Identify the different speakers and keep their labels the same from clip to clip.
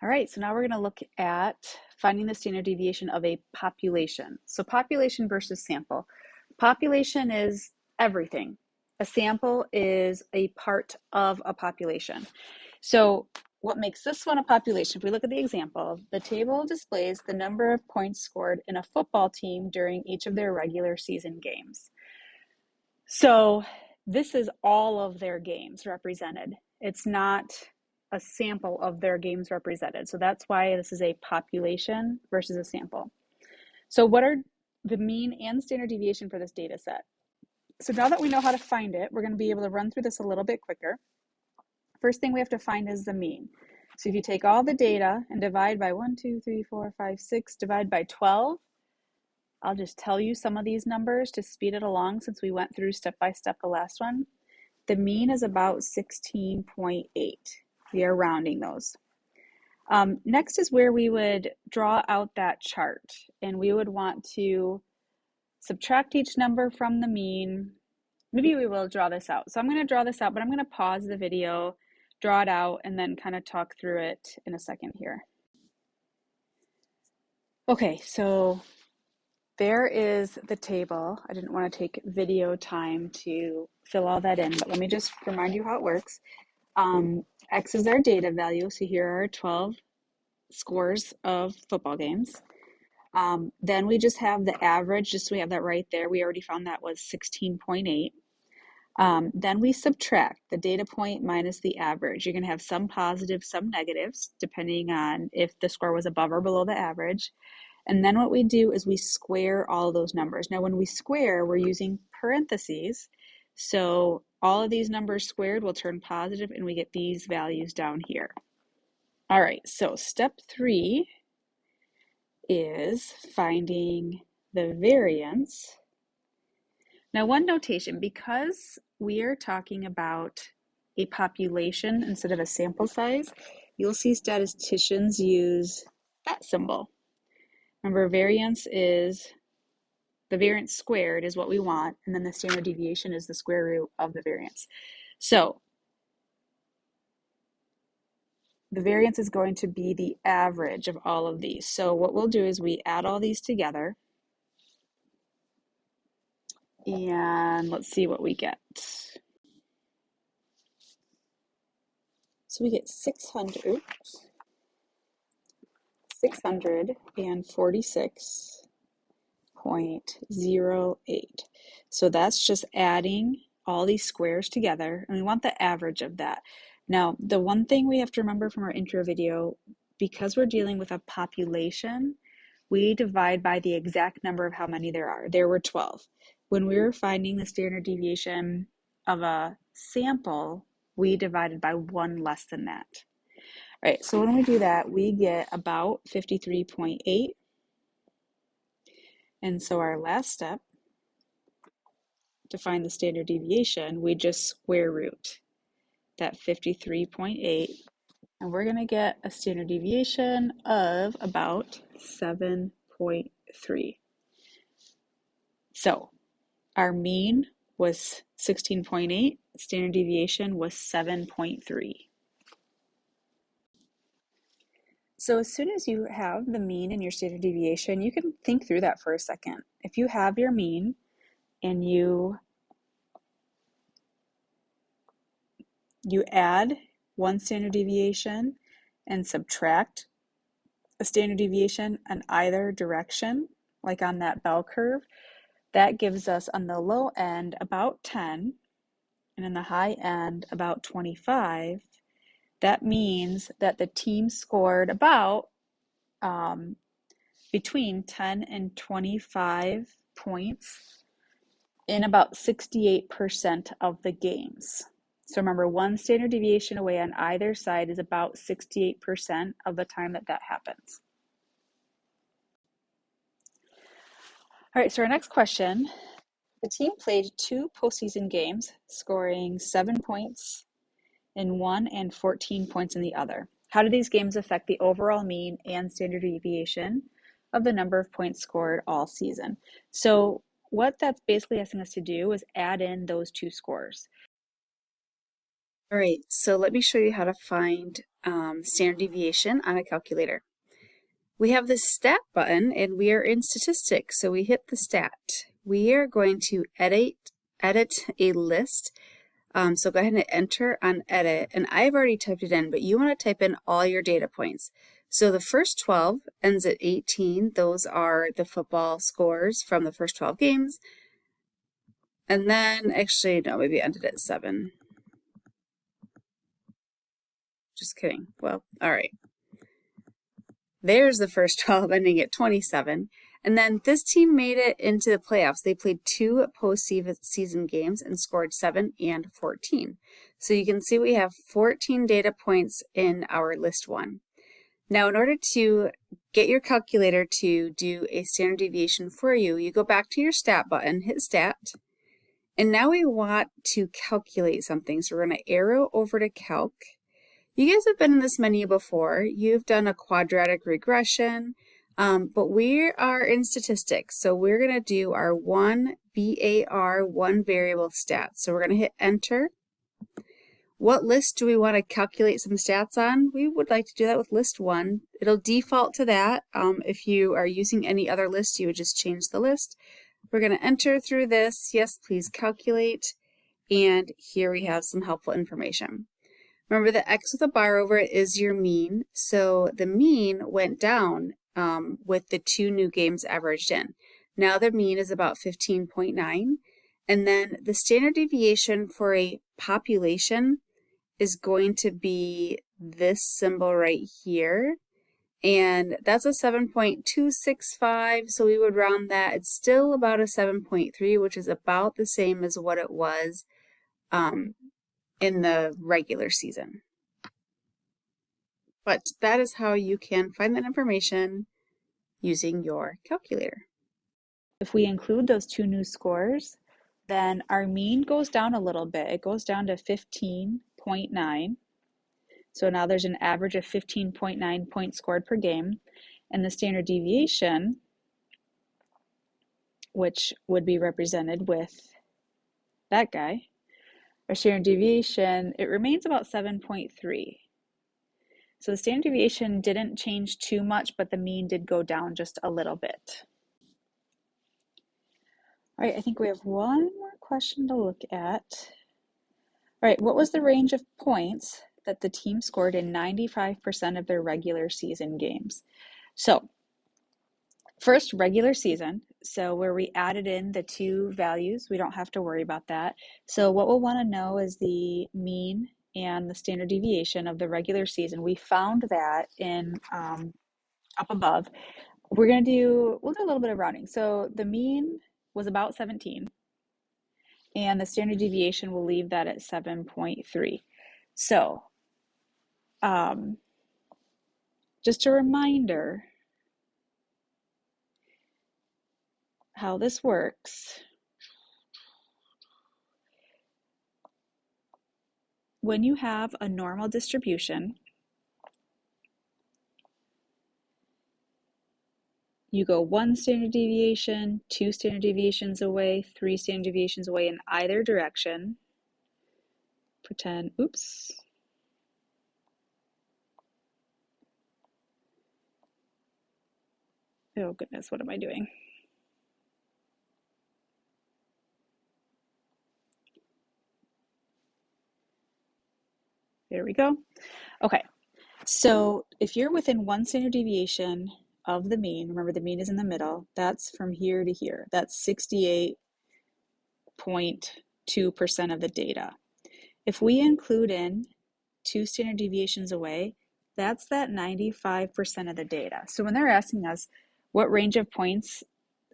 Speaker 1: All right, so now we're going to look at finding the standard deviation of a population. So population versus sample. Population is everything. A sample is a part of a population. So what makes this one a population? If we look at the example, the table displays the number of points scored in a football team during each of their regular season games. So this is all of their games represented. It's not a sample of their games represented. So that's why this is a population versus a sample. So what are the mean and standard deviation for this data set? So now that we know how to find it, we're going to be able to run through this a little bit quicker. First thing we have to find is the mean. So if you take all the data and divide by 1, 2, 3, 4, 5, 6, divide by 12, I'll just tell you some of these numbers to speed it along since we went through step by step the last one. The mean is about 16.8. We are rounding those. Next is where we would draw out that chart, and we would want to subtract each number from the mean. Maybe we will draw this out. So I'm going to draw this out, but I'm going to pause the video, draw it out, and then kind of talk through it in a second here. Okay, so there is the table. I didn't want to take video time to fill all that in, but let me just remind you how it works. X is our data value. So here are 12 scores of football games. Then we just have the average, just so we have that right there. We already found that was 16.8. Then we subtract the data point minus the average. You're going to have some positives, some negatives, depending on if the score was above or below the average. And then what we do is we square all those numbers. Now, when we square, we're using parentheses. So all of these numbers squared will turn positive, and we get these values down here. All right, so step 3 is finding the variance. Now, one notation, because we are talking about a population instead of a sample size, you'll see statisticians use that symbol. Remember, variance is the variance squared is what we want, and then the standard deviation is the square root of the variance. So the variance is going to be the average of all of these. So what we'll do is we add all these together, and let's see what we get. So we get 646.08. So that's just adding all these squares together, and we want the average of that. Now, the one thing we have to remember from our intro video, because we're dealing with a population, we divide by the exact number of how many there are. There were 12. When we were finding the standard deviation of a sample, we divided by 1 less than that. All right, so when we do that, we get about 53.8. And so our last step, to find the standard deviation, we just square root that 53.8, and we're going to get a standard deviation of about 7.3. So our mean was 16.8, standard deviation was 7.3. So as soon as you have the mean and your standard deviation, you can think through that for a second. If you have your mean and you add one standard deviation and subtract a standard deviation in either direction, like on that bell curve, that gives us on the low end about 10 and in the high end about 25. That means that the team scored about between 10 and 25 points in about 68% of the games. So remember, one standard deviation away on either side is about 68% of the time that happens. All right, so our next question, the team played 2 postseason games, scoring 7 points in one and 14 points in the other. How do these games affect the overall mean and standard deviation of the number of points scored all season? So what that's basically asking us to do is add in those 2 scores. All right, so let me show you how to find standard deviation on a calculator. We have the stat button and we are in statistics, so we hit the stat. We are going to edit a list. So go ahead and enter on edit, and I've already typed it in, but you want to type in all your data points. So the first 12 ends at 18. Those are the football scores from the first 12 games. And then, actually, no, maybe it ended at 7. Just kidding. Well, all right. There's the first 12 ending at 27. And then this team made it into the playoffs. They played 2 postseason games and scored 7 and 14. So you can see we have 14 data points in our list 1. Now, in order to get your calculator to do a standard deviation for you, you go back to your stat button, hit stat, and now we want to calculate something. So we're going to arrow over to calc. You guys have been in this menu before. You've done a quadratic regression, but we are in statistics. So we're going to do our one VAR, one variable stats. So we're going to hit enter. What list do we want to calculate some stats on? We would like to do that with list 1. It'll default to that. If you are using any other list, you would just change the list. We're going to enter through this. Yes, please calculate. And here we have some helpful information. Remember, the X with a bar over it is your mean. So the mean went down with the 2 new games averaged in. Now the mean is about 15.9. And then the standard deviation for a population is going to be this symbol right here. And that's a 7.265, so we would round that. It's still about a 7.3, which is about the same as what it was in the regular season. But that is how you can find that information using your calculator. If we include those 2 new scores, then our mean goes down a little bit. It goes down to 15.9. So now there's an average of 15.9 points scored per game. And the standard deviation, which would be represented with that guy, our standard deviation, it remains about 7.3. So the standard deviation didn't change too much, but the mean did go down just a little bit. All right, I think we have one more question to look at. All right, what was the range of points that the team scored in 95% of their regular season games? So first, regular season, so where we added in the 2 values, we don't have to worry about that. So what we'll want to know is the mean and the standard deviation of the regular season. We found that in up above. We'll do a little bit of rounding. So the mean was about 17, and the standard deviation, we'll leave that at 7.3. So just a reminder how this works. When you have a normal distribution, you go 1 standard deviation, 2 standard deviations away, 3 standard deviations away in either direction. Pretend, oops. Oh goodness, what am I doing? There we go. Okay, so if you're within 1 standard deviation of the mean, remember the mean is in the middle, that's from here to here. That's 68.2% of the data. If we include in 2 standard deviations away, that's that 95% of the data. So when they're asking us what range of points,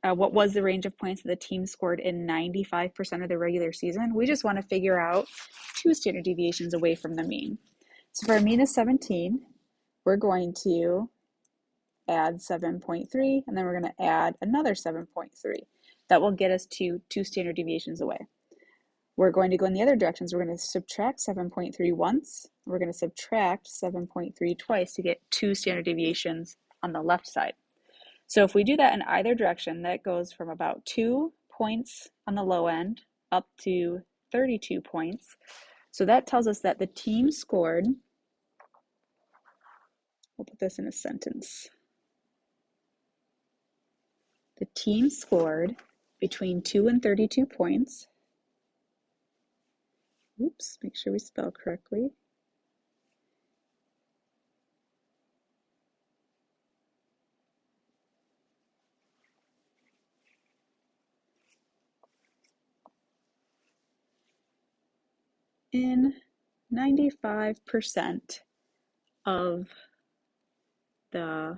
Speaker 1: what was the range of points that the team scored in 95% of the regular season, we just want to figure out 2 standard deviations away from the mean. So if our mean is 17, we're going to add 7.3, and then we're going to add another 7.3. That will get us to 2 standard deviations away. We're going to go in the other directions. We're going to subtract 7.3 once. We're going to subtract 7.3 twice to get 2 standard deviations on the left side. So if we do that in either direction, that goes from about 2 points on the low end up to 32 points. So that tells us that the team scored, we'll put this in a sentence. The team scored between 2 and 32 points. Oops, make sure we spell correctly. In 95% of the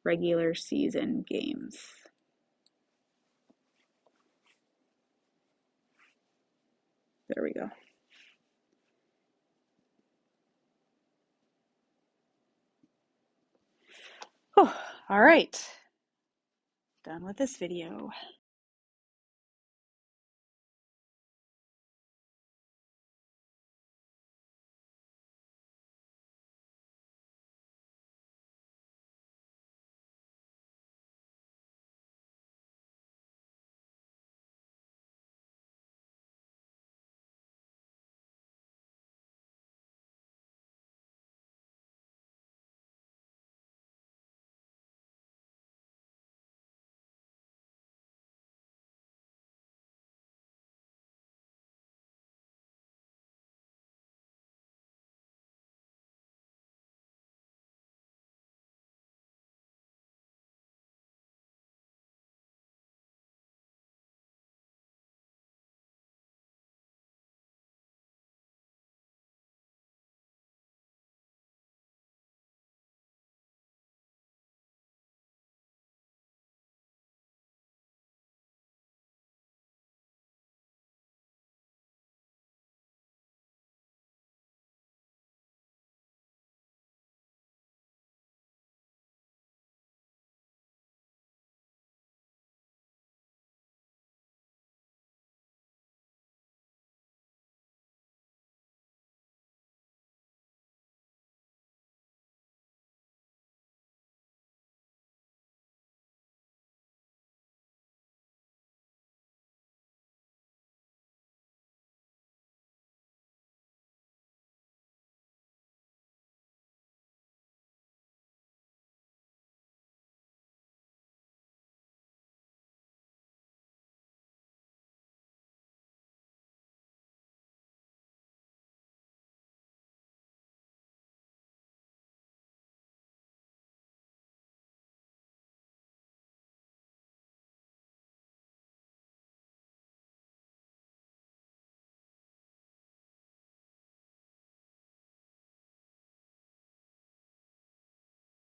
Speaker 1: regular season games. There we go. Oh, all right. Done with this video.